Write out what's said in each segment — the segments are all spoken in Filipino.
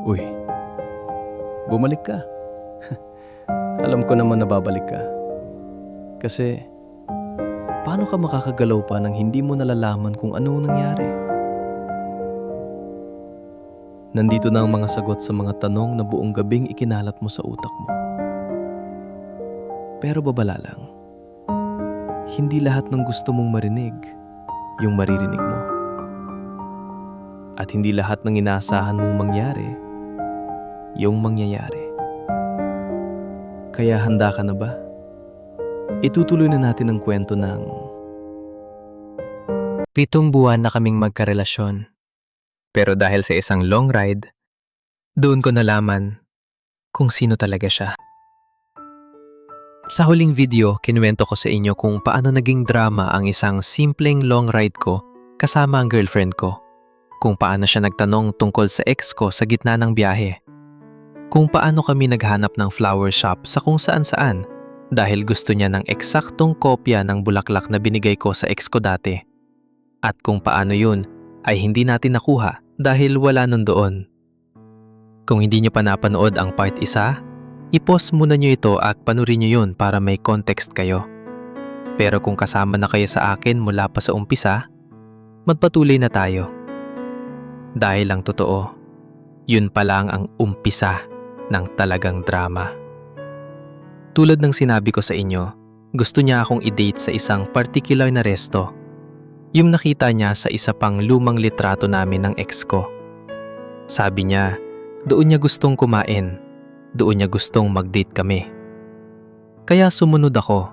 Uy, bumalik ka. Alam ko naman na babalik ka. Kasi, paano ka makakagalaw pa nang hindi mo nalalaman kung ano nangyari? Nandito na ang mga sagot sa mga tanong na buong gabing ikinalat mo sa utak mo. Pero babala lang, hindi lahat ng gusto mong marinig, yung maririnig mo. At hindi lahat ng inaasahan mong mangyari, yung mangyayari. Kaya handa ka na ba? Itutuloy na natin ang kwento ng 7 buwan na kaming magkarelasyon. Pero dahil sa isang long ride, doon ko nalaman kung sino talaga siya. Sa huling video, kinuwento ko sa inyo kung paano naging drama ang isang simpleng long ride ko kasama ang girlfriend ko. Kung paano siya nagtanong tungkol sa ex ko sa gitna ng biyahe. Kung paano kami naghanap ng flower shop sa kung saan-saan dahil gusto niya ng eksaktong kopya ng bulaklak na binigay ko sa ex ko dati. At kung paano yun ay hindi natin nakuha dahil wala nun doon. Kung hindi nyo pa napanood ang part 1, i-pause muna nyo ito at panurin nyo yun para may context kayo. Pero kung kasama na kayo sa akin mula pa sa umpisa, magpatuloy na tayo. Dahil ang totoo, yun pa lang ang umpisa ng talagang drama. Tulad ng sinabi ko sa inyo, gusto niya akong i-date sa isang particular na resto. Yung nakita niya sa isa pang lumang litrato namin ng ex ko. Sabi niya, doon niya gustong kumain, doon niya gustong mag-date kami. Kaya sumunod ako.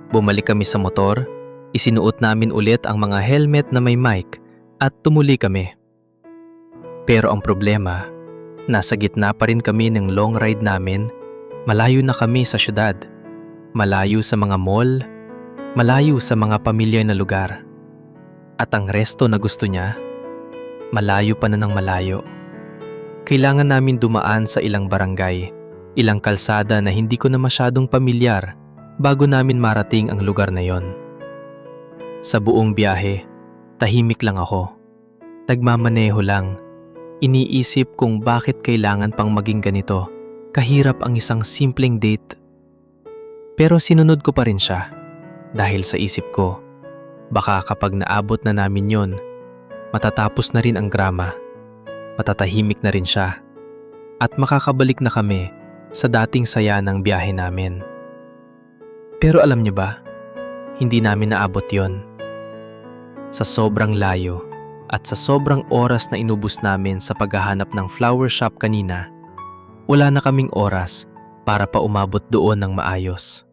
Bumalik kami sa motor, isinuot namin ulit ang mga helmet na may mic at tumuli kami. Pero ang problema, nasa gitna pa rin kami ng long ride namin, malayo na kami sa syudad, malayo sa mga mall, malayo sa mga pamilyar na lugar. At ang resto na gusto niya, malayo pa na ng malayo. Kailangan namin dumaan sa ilang barangay, ilang kalsada na hindi ko na masyadong pamilyar bago namin marating ang lugar na yon. Sa buong biyahe, tahimik lang ako. Nagmamaneho lang. Iniisip kung bakit kailangan pang maging ganito. Kahirap ang isang simpleng date. Pero sinunod ko pa rin siya dahil sa isip ko, baka kapag naabot na namin yon, matatapos na rin ang drama, matatahimik na rin siya, at makakabalik na kami sa dating saya ng biyahe namin. Pero alam niyo ba, hindi namin naabot yon. Sa sobrang layo at sa sobrang oras na inubos namin sa paghahanap ng flower shop kanina, wala na kaming oras para pa umabot doon ng maayos.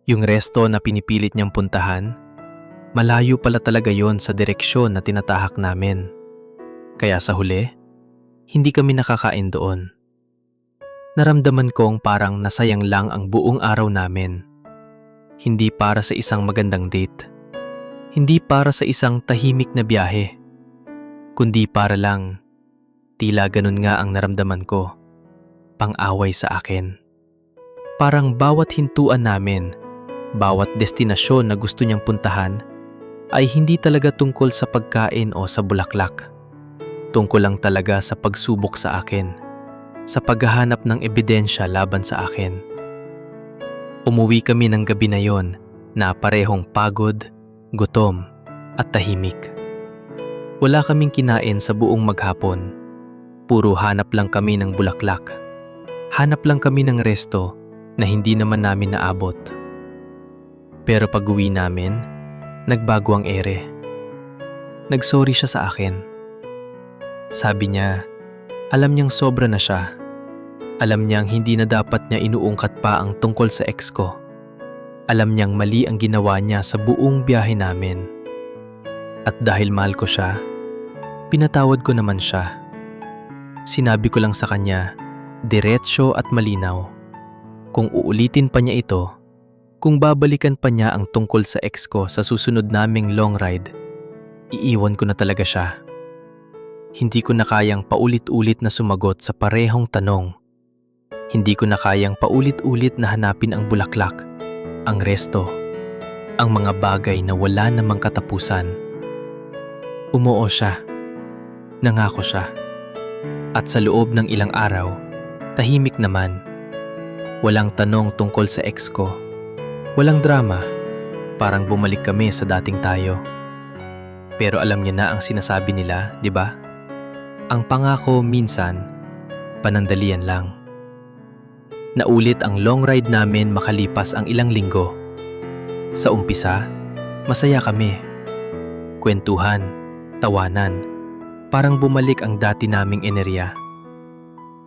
Yung resto na pinipilit niyang puntahan, malayo pala talaga yon sa direksyon na tinatahak namin. Kaya sa huli, hindi kami nakakain doon. Naramdaman kong parang nasayang lang ang buong araw namin. Hindi para sa isang magandang date. Hindi para sa isang tahimik na biyahe. Kundi para lang, tila ganun nga ang naramdaman ko. Pang-away sa akin. Parang bawat hintuan namin, bawat destinasyon na gusto niyang puntahan, ay hindi talaga tungkol sa pagkain o sa bulaklak. Tungkol lang talaga sa pagsubok sa akin, sa paghahanap ng ebidensya laban sa akin. Umuwi kami ng gabi na yon na parehong pagod, gutom at tahimik. Wala kaming kinain sa buong maghapon. Puro hanap lang kami ng bulaklak. Hanap lang kami ng resto na hindi naman namin naabot. Pero pag-uwi namin, nagbago ang ere. Nagsorry siya sa akin. Sabi niya, alam niyang sobra na siya. Alam niyang hindi na dapat niya inuungkat pa ang tungkol sa ex ko. Alam niyang mali ang ginawa niya sa buong biyahe namin. At dahil mahal ko siya, pinatawad ko naman siya. Sinabi ko lang sa kanya, diretso at malinaw. Kung uulitin pa niya ito, kung babalikan pa niya ang tungkol sa ex ko sa susunod naming long ride, iiwan ko na talaga siya. Hindi ko na kayang paulit-ulit na sumagot sa parehong tanong. Hindi ko na kayang paulit-ulit na hanapin ang bulaklak, ang resto, ang mga bagay na wala namang katapusan. Umuo siya. Nangako siya. At sa loob ng ilang araw, tahimik naman. Walang tanong tungkol sa ex ko. Walang drama. Parang bumalik kami sa dating tayo. Pero alam niya na ang sinasabi nila, di ba? Ang pangako minsan, panandalian lang. Naulit ang long ride namin makalipas ang ilang linggo. Sa umpisa, masaya kami. Kwentuhan, tawanan, parang bumalik ang dati naming enerya.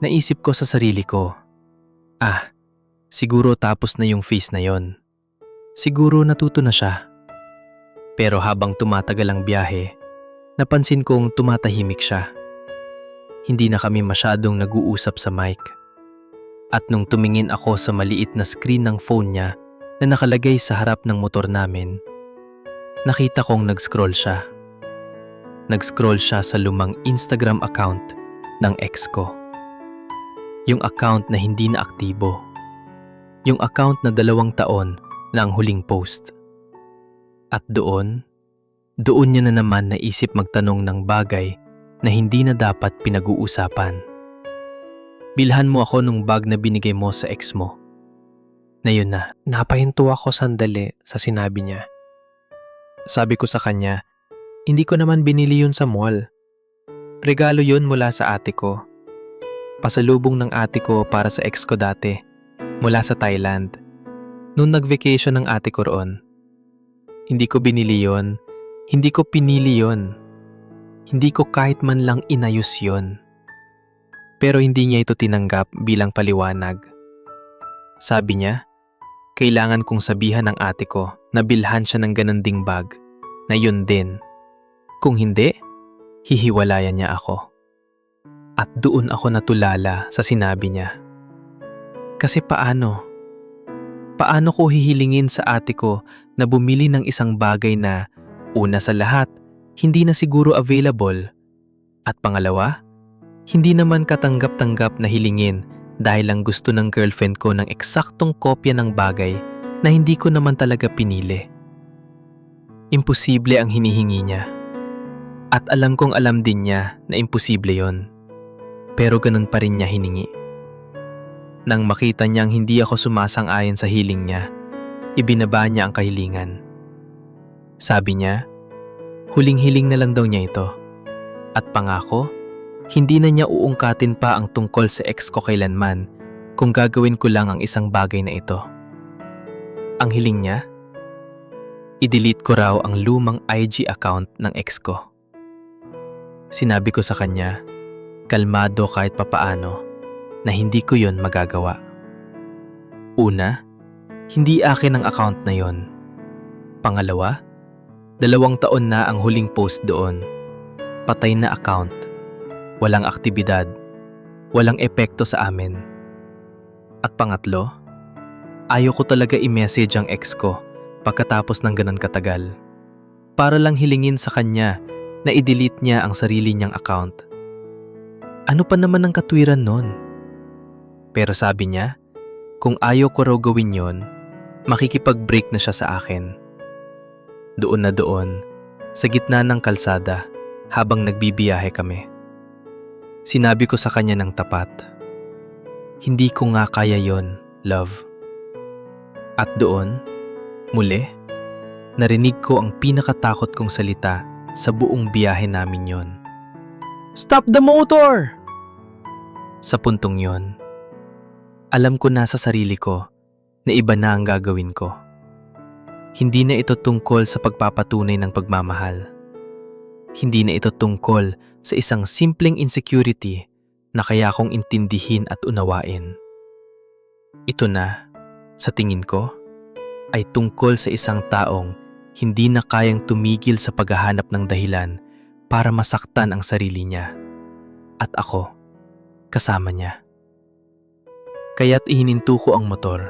Naisip ko sa sarili ko, siguro tapos na yung phase na yon. Siguro natuto na siya. Pero habang tumatagal ang biyahe, napansin kong tumatahimik siya. Hindi na kami masyadong nag-uusap sa mic. At nung tumingin ako sa maliit na screen ng phone niya na nakalagay sa harap ng motor namin, nakita kong nag-scroll siya. Nag-scroll siya sa lumang Instagram account ng ex ko. Yung account na hindi na aktibo. Yung account na 2 taon na ang huling post. At doon niya na naman naisip magtanong ng bagay na hindi na dapat pinag-uusapan. Bilhan mo ako nung bag na binigay mo sa ex mo. Na yun na. Napahinto ako sandali sa sinabi niya. Sabi ko sa kanya, hindi ko naman binili yun sa mall. Regalo yun mula sa ate ko. Pasalubong ng ate ko para sa ex ko dati, mula sa Thailand. Noong nag-vacation ng ate ko roon. Hindi ko binili yun. Hindi ko pinili yun. Hindi ko kahit man lang inayos yun. Pero hindi niya ito tinanggap bilang paliwanag. Sabi niya, kailangan kong sabihan ng ate ko na bilhan siya ng ganun ding bag, na yun din. Kung hindi, hihiwalayan niya ako. At doon ako natulala sa sinabi niya. Kasi paano? Paano ko hihilingin sa ate ko na bumili ng isang bagay na, una sa lahat, hindi na siguro available, at pangalawa, hindi naman katanggap-tanggap na hilingin dahil lang gusto ng girlfriend ko ng eksaktong kopya ng bagay na hindi ko naman talaga pinili. Imposible ang hinihingi niya. At alam kong alam din niya na imposible yon. Pero ganun pa rin niya hiningi. Nang makita niyang hindi ako sumasang-ayon sa hiling niya, ibinaba niya ang kahilingan. Sabi niya, huling-hiling na lang daw niya ito. At pangako, hindi na niya uungkatin pa ang tungkol sa ex ko kailanman kung gagawin ko lang ang isang bagay na ito. Ang hiling niya, i-delete ko raw ang lumang IG account ng ex ko. Sinabi ko sa kanya, kalmado kahit papaano, na hindi ko yon magagawa. Una, hindi akin ang account na yon. Pangalawa, 2 taon na ang huling post doon. Patay na account. Walang aktibidad, walang epekto sa amin. At pangatlo, ayaw ko talaga i-message ang ex ko pagkatapos ng ganun katagal. Para lang hilingin sa kanya na i-delete niya ang sarili niyang account. Ano pa naman ang katwiran nun? Pero sabi niya, kung ayaw ko raw gawin yon, makikipag-break na siya sa akin. Doon na doon, sa gitna ng kalsada, habang nagbibiyahe kami. Sinabi ko sa kanya ng tapat, hindi ko nga kaya yon, love. At doon, muli, narinig ko ang pinakatakot kong salita sa buong biyahe namin yon. Stop the motor! Sa puntong yon, alam ko na sa sarili ko na iba na ang gagawin ko. Hindi na ito tungkol sa pagpapatunay ng pagmamahal. Hindi na ito tungkol sa isang simpleng insecurity na kaya kong intindihin at unawain. Ito na, sa tingin ko, ay tungkol sa isang taong hindi na kayang tumigil sa paghahanap ng dahilan para masaktan ang sarili niya. At ako, kasama niya. Kaya't ihininto ko ang motor.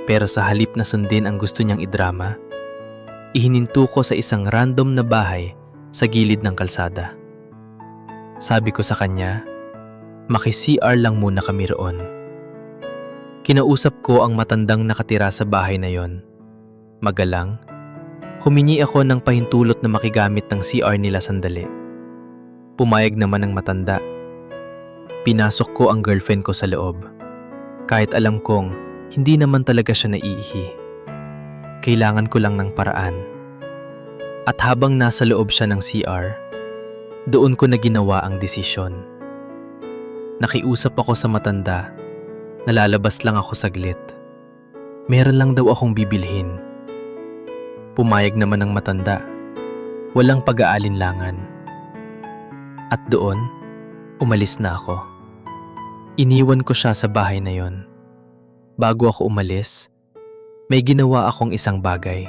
Pero sa halip na sundin ang gusto niyang idrama, ihininto ko sa isang random na bahay sa gilid ng kalsada. Sabi ko sa kanya, maki-CR lang muna kami roon. Kinausap ko ang matandang nakatira sa bahay na yon. Magalang, humingi ako ng pahintulot na makigamit ng CR nila sandali. Pumayag naman ang matanda Pinasok ko ang girlfriend ko sa loob. Kahit alam kong hindi naman talaga siya naiihi. Kailangan ko lang ng paraan. At habang nasa loob siya ng CR, doon ko na ginawa ang desisyon. Nakiusap ako sa matanda. Nalalabas lang ako saglit. Meron lang daw akong bibilhin. Pumayag naman ang matanda. Walang pag-aalinlangan. At doon, umalis na ako. Iniwan ko siya sa bahay na yon. Bago ako umalis, may ginawa akong isang bagay.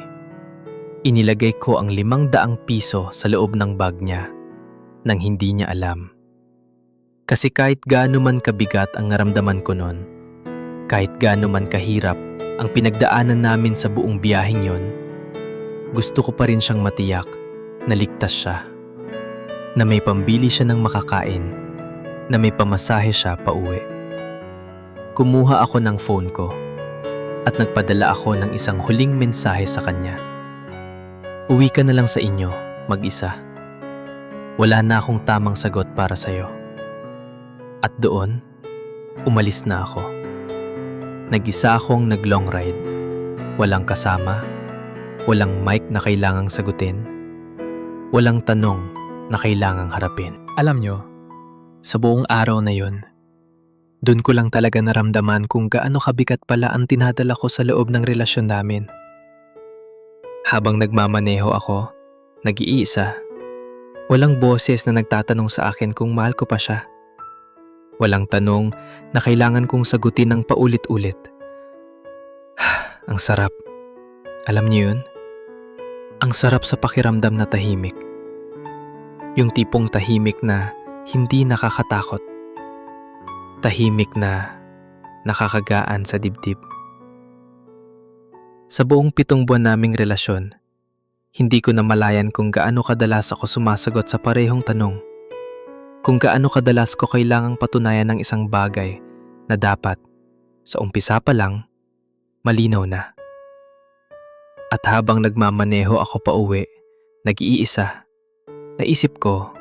Inilagay ko ang 500 piso sa loob ng bag niya nang hindi niya alam. Kasi kahit gaano man kabigat ang naramdaman ko noon, kahit gaano man kahirap ang pinagdaanan namin sa buong biyaheng yon, gusto ko pa rin siyang matiyak na ligtas siya, na may pambili siya ng makakain, na may pamasahe siya pauwi. Kumuha ako ng phone ko at nagpadala ako ng isang huling mensahe sa kanya. Uwi ka na lang sa inyo, mag-isa. Wala na akong tamang sagot para sa'yo. At doon, umalis na ako. Nag-isa akong nag-long ride. Walang kasama, walang mic na kailangang sagutin, walang tanong na kailangang harapin. Alam nyo, sa buong araw na yun, doon ko lang talaga naramdaman kung gaano kabigat pala ang tinadala ko sa loob ng relasyon namin. Habang nagmamaneho ako, nag-iisa, walang boses na nagtatanong sa akin kung mahal ko pa siya. Walang tanong na kailangan kong sagutin ng paulit-ulit. Ang sarap. Alam niyo yun? Ang sarap sa pakiramdam na tahimik. Yung tipong tahimik na hindi nakakatakot. Tahimik na nakakagaan sa dibdib. Sa buong 7 buwan naming relasyon, hindi ko namalayan kung gaano kadalas ako sumasagot sa parehong tanong. Kung gaano kadalas ko kailangang patunayan ng isang bagay na dapat, sa umpisa pa lang, malinaw na. At habang nagmamaneho ako pa uwi, nag-iisa, naisip ko,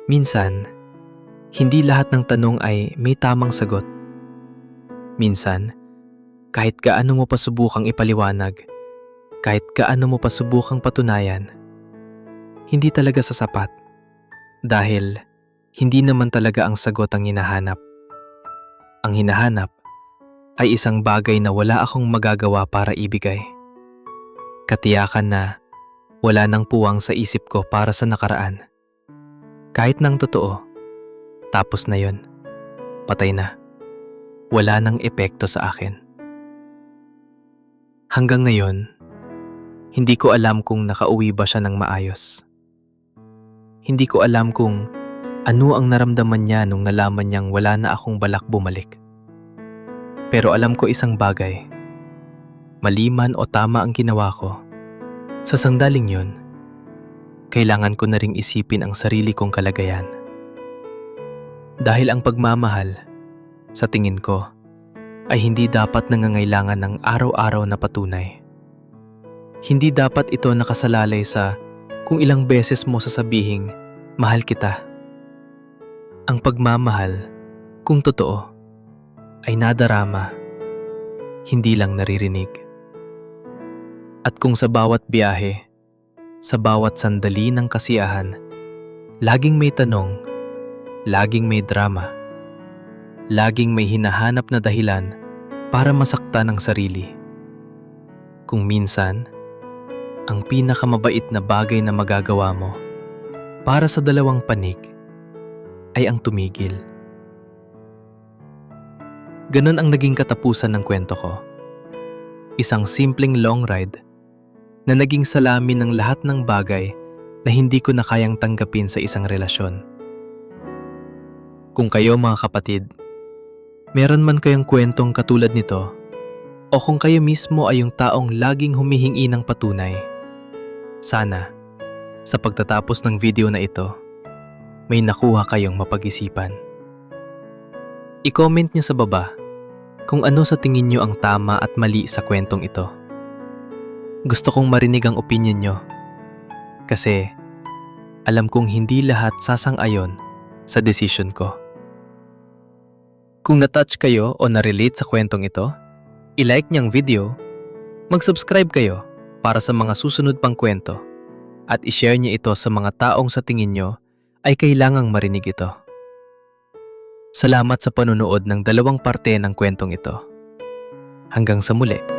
minsan, hindi lahat ng tanong ay may tamang sagot. Minsan, kahit gaano mo pa subukang ipaliwanag, kahit gaano mo pa subukang patunayan, hindi talaga sasapat. Dahil hindi naman talaga ang sagot ang hinahanap. Ang hinahanap ay isang bagay na wala akong magagawa para ibigay. Katiyakan na wala nang puwang sa isip ko para sa nakaraan. Kahit nang totoo, tapos na yon. Patay na. Wala nang epekto sa akin. Hanggang ngayon, hindi ko alam kung nakauwi ba siya ng maayos. Hindi ko alam kung ano ang naramdaman niya nung nalaman niyang wala na akong balak bumalik. Pero alam ko isang bagay. Mali man o tama ang ginawa ko, sa sandaling yon, kailangan ko na ring isipin ang sarili kong kalagayan. Dahil ang pagmamahal, sa tingin ko, ay hindi dapat nangangailangan ng araw-araw na patunay. Hindi dapat ito nakasalalay sa kung ilang beses mo sasabihing, mahal kita. Ang pagmamahal, kung totoo, ay nadarama, hindi lang naririnig. At kung sa bawat biyahe, sa bawat sandali ng kasiyahan, laging may tanong, laging may drama, laging may hinahanap na dahilan para masaktan ang sarili. Kung minsan, ang pinakamabait na bagay na magagawa mo para sa dalawang panig ay ang tumigil. Ganon ang naging katapusan ng kwento ko. Isang simpleng long ride na naging salamin ng lahat ng bagay na hindi ko na kayang tanggapin sa isang relasyon. Kung kayo mga kapatid, meron man kayong kwentong katulad nito, o kung kayo mismo ay yung taong laging humihingi ng patunay, sana, sa pagtatapos ng video na ito, may nakuha kayong mapag-isipan. I-comment niyo sa baba kung ano sa tingin niyo ang tama at mali sa kwentong ito. Gusto kong marinig ang opinion niyo kasi alam kong hindi lahat sasang-ayon sa desisyon ko. Kung na-touch kayo o na-relate sa kwentong ito, i-like niyang video, mag-subscribe kayo para sa mga susunod pang kwento, at i-share niyo ito sa mga taong sa tingin nyo ay kailangang marinig ito. Salamat sa panunood ng 2 parte ng kwentong ito. Hanggang sa muli.